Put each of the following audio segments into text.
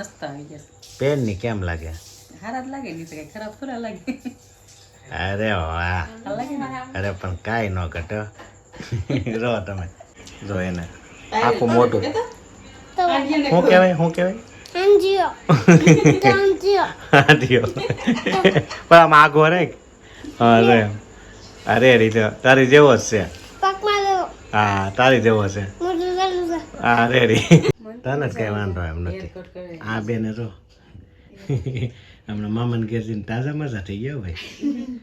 મસ્ત આવી ગયા પેન ની કેમ લાગે? હારા જ લાગે ને કઈ ખરાબ થોડા લાગે અરે વાહ, લાગે ને અરે પણ કાંઈ ન ઘટે. જો તમે જો એને આખું મોટું શું કહેવાય હાંડિયો. પણ આમ આગો રે. હા રે અરે રીતે તારી જેવો જ છે. હા તારી જેવો છે. હા રેડી. તને જ કઈ વાંધો એમ નથી. આ બેને જો હમણાં મામાને ઘેર જઈને તાજા મજા થઈ ગયા ભાઈ.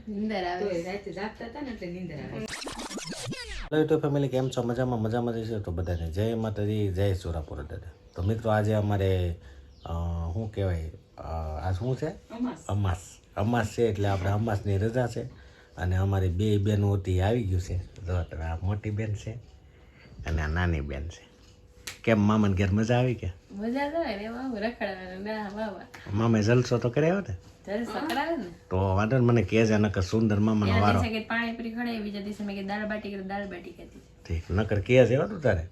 નીંદર આવે રાતે જાગતા હતા ને એટલે નીંદર આવે. હેલો યુટ્યુબ ફેમિલી, કેમ છો? મજામાં છે તો બધાને જય માતાજી, જય સુરાપુર દાદા. તો મિત્રો આજે અમારે શું કહેવાય, આ શું છે? અમાસ છે. એટલે આપણે અમાસની રજા છે અને અમારી બે બહેનો હતી આવી ગયું છે. જો આ મોટી બેન છે અને આ નાની બેન છે. કેમ મામાને ઘેર મજા આવી કે? મજા આવે ને એમાં હું રખડવાનું ના વાવા મામે જલસો તો કર્યો ને? જલસો કરાવે ને. તો વાંધો ને, મને કહેજે નકર સુંદર મામાનો વારો. દિવસે કે પાણીપુરી ખવડાવી, બીજા દિવસે મેં કે દાળ બાટી ખાધી. ઠીક, નકર કહેજે હો તું તારે.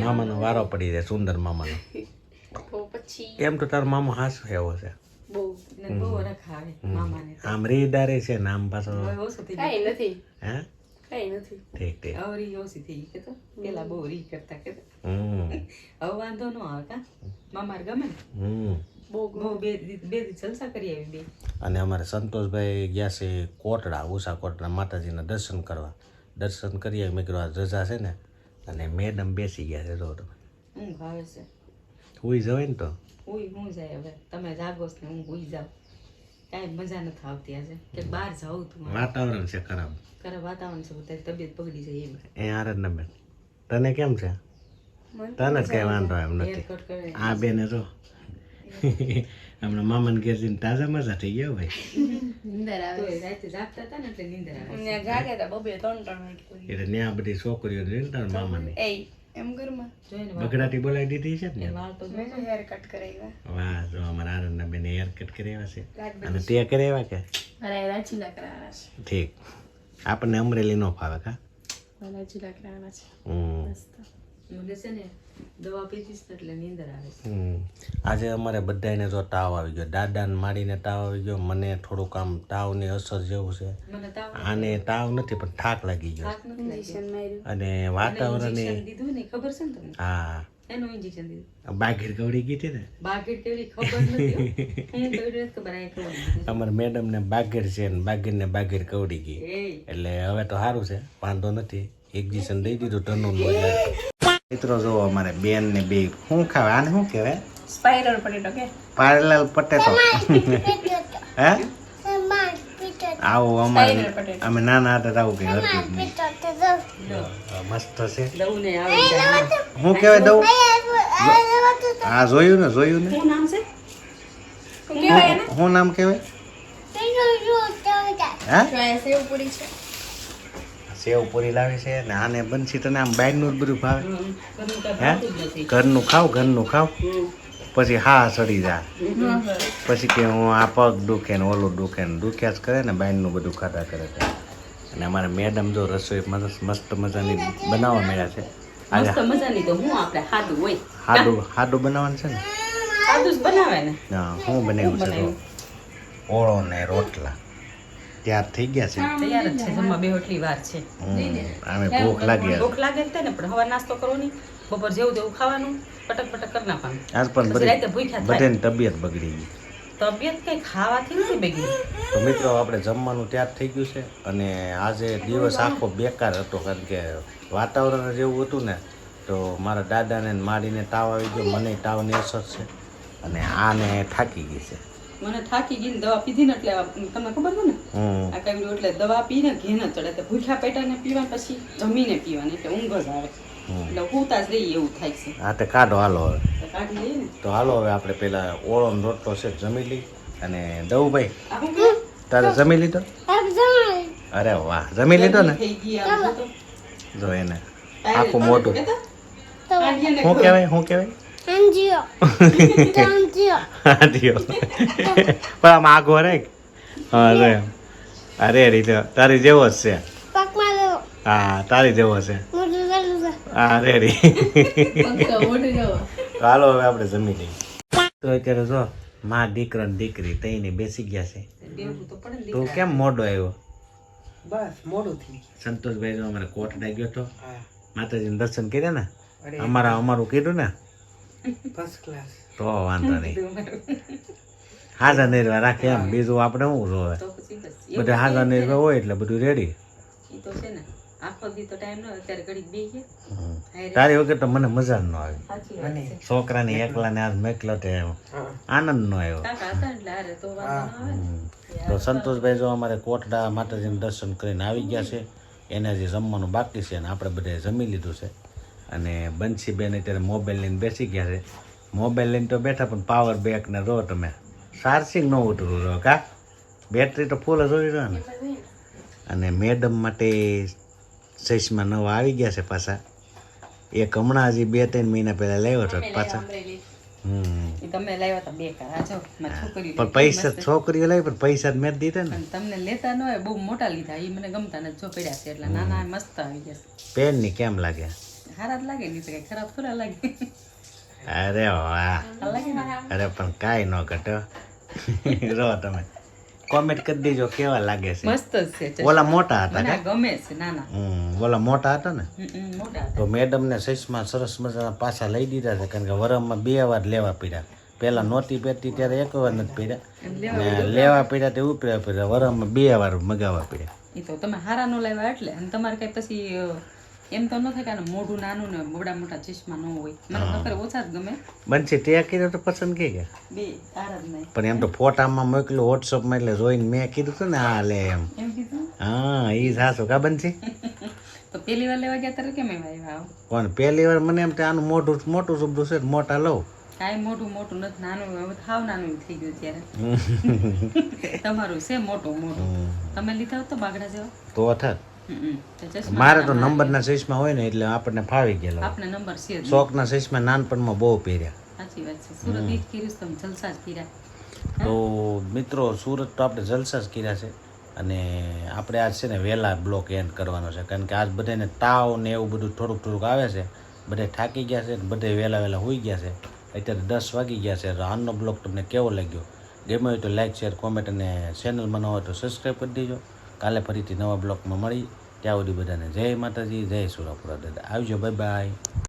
મામાનો વારો પડી જાય, સુંદર મામાનો. પછી એમ તો તારો મામો હાસ એવો છે, બહુ રખાવે મામાને. આમ રીદારે છે ને આમ પાછો ઓછું થઈ કઈ નથી હે કઈ નથી ઠીક આવરી ઓછી થઈ કે તો પેલા બહુ રી કરતા કે હમ હવે વાંધો ન આવે કા મામાર ગમે ને બહુ બે જલસા કરી આવી બે. અને અમારે સંતોષભાઈ ગયા છે કોટડા, ઉષા કોટડા માતાજીના દર્શન કરવા. દર્શન કરીએ મેં કીધું આ રજા છે ને, અને મેડમ બેસી ગયા છે. જો તમે ઊંઘ આવે છે, હુઈ જવાય ને તો હું જાય હવે તમે જાગો ને હું હુઈ જાઉં. કાંઈ મજા નથી આવતી આજે કે બહાર જાઉં તું વાતાવરણ છે ખરાબ. વાતાવરણ છે બધા તબિયત બગડી જાય એમ. એ હાર જ ને બેન, તને કેમ છે? તને જ કઈ વાંધો એમ નથી. આ બેને જો હમણાં મામાને ઘેર જઈને તાજા મજા થઈ ગયા ભાઈ. નીંદર આવે રાતે જાગતા હતા ને એટલે નીંદર આવે. જાગે હતા બબે 3-3 એટલે ત્યાં બધી છોકરીઓ રહી ને તારા મામાની એમ ઘરમાં જોઈને બગડાટી બોલાવી દીધી છે ને. વાળ તો મેં હેર કટ કરાવ્યા. વાહ, જો અમારા આનંદના બેન હેર કટ કરાવ્યા છે. અને તે કરાવ્યા કે? અરે રાચીલા કરાવવાના છે. ઠીક, આપણને અમરેલી નો ફાવે કા? રાચીલા કરાવવાના છે. મસ્ત. મને છે ને દવા પીધીશ એટલે નીંદર આવે છે. આજે અમારે બધાને જો તાવ આવી ગયો. દાદાને માડીને તાવ આવી ગયો, મને થોડુંક આમ તાવની અસર જેવું છે. આને તાવ નથી પણ થાક લાગી ગયો. અને વાતાવરણ દીધું ને ખબર છે ને તમને? હા, એનું ઇન્જેક્શન દીધું. બાઘીર કવડી ગઈ હતી ને. બાઘીર કેવડી ખબર નથી. હું કવડી ખબર આ ખબર. અમારા મેડમ ને બાઘીર છે ને બાઘીર કવડી ગઈ. એટલે હવે તો સારું છે, વાંધો નથી. ઇન્જેક્શન દઈ દીધું ટનનું. મિત્રો જો અમારે બેન ને બે શું ખાવે, આને શું કહેવાય? સ્પાઇરલ પટેટો કે પાર્લર પટેટો. હે આવો અમારે અમે નાના હતા આવું કઈ હતું જ નહીં. મસ્ત છે. શું કહેવાય દઉં? હા જોયું ને શું નામ છે? શું નામ કહેવાય? હા સેવપુરી છે. સેવ પૂરી લાવે છે ને. આને બનશી તને આમ બાયનું જ બધું ભાવે. હે ઘરનું ખાવ પછી હા સડી જાય. પછી કે હું આ પગ દુખે ને ઓલું દુખે ને દુખ્યા જ કરે ને, બાયનું બધું ખાતા કરે છે. અને અમારા મેડમ જો રસોઈ મસ્ત મજાની બનાવવા મળ્યા છે. આજે મજાની તો હું આપણે સાદું હોય સાદું બનાવવાનું છે ને. સાદું જ બનાવે ને. હા, હું બનાવ્યું છે તો ઓળો ને રોટલા તૈયાર થઈ ગયા છે. તૈયાર જ છે. જમવા બે રોટલી વાર છે. અમે ભૂખ લાગે ને પણ હવે નાસ્તો કરવો નહીં, બપોર જેવું તેવું ખાવાનું, પટક કરી નાખવાનું. આજ પણ બધાની તબિયત બગડી ગઈ. તબિયત કઈ ખાવાથી નથી બગડી. તો મિત્રો આપણે જમવાનું તૈયાર થઈ ગયું છે. અને આજે દિવસ આખો બેકાર હતો, કારણ કે વાતાવરણ જેવું હતું ને, તો મારા દાદાને માડીને તાવ આવી ગયો, મને તાવની અસર છે. અને આને થાકી ગઈ છે. મને થાકી ગઈ ને દવા પીધી ને એટલે તમને ખબર છે ને આ કઈ એટલે દવા પીને ઘે ન ચડે, એટલે ભૂખ્યા પેટાને પીવા પછી જમીને પીવાની એટલે ઊંઘ જ આવે. એટલે હુંતા જ રહી એવું થાય છે. હા તે કાઢો હાલો હવે. કાઢી લઈએ ને તો હાલો હવે આપણે પેલા ઓળો ને રોટલો છે જમી લઈ. અને દઉભાઈ આ શું કે તારે જમી લીધો? અરે વાહ, જમી લીધો ને? થઈ ગઈ આ તો જો એને આખું મોઢું શું કહેવાય? હાંડિયો. પણ આમ આગો રે. હા રે અરે રીતે તારી જેવો જ છે. હા તારી જેવો છે. હા રેડી. હાલો હવે આપણે જમી લઈએ. તો અત્યારે જો માં દીકરો ને દીકરી તઈને બેસી ગયા છે. બેહવું તો પડે ને તું કેમ મોડો આવ્યો? બસ મોડું થઈ સંતોષભાઈ જો અમારે કોટડા ગયો તો હા માતાજીને દર્શન કર્યા ને અરે અમારું કીધું ને ફર્સ્ટ ક્લાસ તો વાંધો નહીં. હાજર નિર્વા રાખે એમ, બીજું આપણે શું જોવે? તો પછી બસ બધા હાજર નિર્વા હોય એટલે બધું રેડી. ઈ તો છે ને આખો દી તો ટાઈમ ન અત્યારે ઘડીક બેહીએ. તારી વગર તો મને મજા ન આવે. સાચી વાત છે. છોકરાને એકલાને આજ મેકલો તે આનંદ ન આવ્યો. કાકા હતા એટલે હારે તો વાંધો ના આવે ને. તો સંતોષભાઈ જો અમારે કોટડા માતાજીનું દર્શન કરીને આવી ગયા છે. એને હજી જમવાનું બાકી છે અને આપણે બધાએ જમી લીધું છે. અને બંસીબેન અત્યારે મોબાઈલ લઈને બેસી ગયા છે. મોબાઈલ લઈને તો બેઠા પણ પાવર બેક ને રહો તમે ચાર્જિંગ ન ઉતરું રહો કા બેટરી તો ફૂલ જ હોય ને. અને મેડમ માટે ચશ્મા નવા આવી ગયા છે પાછા. એક હમણાં હજી 2-3 મહિના પહેલા લાવ્યો હતો પાછા. ઈ તમે લાવ્યા હતા બેકાર. આ જો મારી છોકરી પણ પૈસા છોકરીઓ લાવી પણ પૈસા જ મેં જ દીધા ને. અને તમને લેતા ન હોય બહુ મોટા લીધા ઈ મને ગમતા નથી. જો પડ્યા છે એટલે નાના મસ્ત આવી ગયા છે. પેન ની કેમ લાગે? સારા જ લાગે નહીં તો કઈ ખરાબ થોડા લાગે. અરે વાહ, સારા લાગે ને. અરે પણ કાંઈ ન ઘટે. રહો તમે કોમેન્ટ કરી દેજો કેવા લાગે છે. મસ્ત જ છે. ઓલા મોટા હતા મને કે? આ ગમે છે નાના. ઓલા મોટા હતા ને મોટા હતા. તો મેડમ ને ચશ્મા સરસ મજાના પાછા લઈ દીધા છે કારણ કે વરમમાં 2 વાર લેવા પડ્યા. પેલા નહોતી પહેરતી ત્યારે 1 વાર નથી પહેર્યા ને લેવા પડ્યા તે ઉપર્યા પડ્યા. વરમમાં 2 વાર મગાવવા પડ્યા. ઈ તો તમે હારા નો લાવ્યા એટલે અને તમારે કઈ પછી એમ તો ન થાય કે આનું મોઢું નાનું ને મોટા મોટા ચશ્મા ન હોય. મને ખબર ઓછા જ ગમે. બનશે તે કીધું તો પસંદ કે બે સારા જ નહીં. પણ એમ તો ફોટામાં મોકલ્યું વોટ્સઅપમાં એટલે જોઈને મેં કીધું હતું ને આ લે એમ. એમ કીધું હા ઈ સાસુ કા બનશે. તો પેલી વાર લેવા ગયા ત્યારે કેમ એવા આવ્યા? પણ પહેલી વાર મને એમ કે આનું મોટું સુબડું છે મોટા લઉં. કાંઈ મોટું નથી નાનું હવે હાવ નાનું થઈ ગયું ત્યારે. તમારું છે મોટું. તમે લીધા હોત તો બાગડા જેવા. તો થાત તો ચશ્મા મારે તો નંબરના ચશ્મા હોય ને એટલે આપણને ફાવી ગયેલો. આપને નંબર છે જ. શોખના ચશ્મા નાનપણમાં બહુ પહેર્યા. સાચી વાત છે. સુરત ઈ જ કર્યું છે, તમે જલસા જ કર્યા. તો મિત્રો સુરત તો આપણે જલસા જ કર્યા છે. અને આપણે આજ છે ને વહેલા બ્લોક એન્ડ કરવાનો છે કારણ કે આજ બધાને તાવ ને એવું બધું થોડુંક આવે છે. બધા થાકી ગયા છે, બધે વહેલા હોઈ ગયા છે. અત્યારે 10 વાગી ગયા છે. આજનો બ્લોગ તમને કેવો લાગ્યો? ગમ્યો હોય તો લાઈક શેર કોમેન્ટ અને ચેનલમાં ન હોય તો સબસ્ક્રાઈબ કરી દેજો. કાલે ફરીથી નવા બ્લોગમાં મળી. ત્યાં સુધી બધાને જય માતાજી, જય સુરાપુરા દાદા. આવજો, બાય બાય.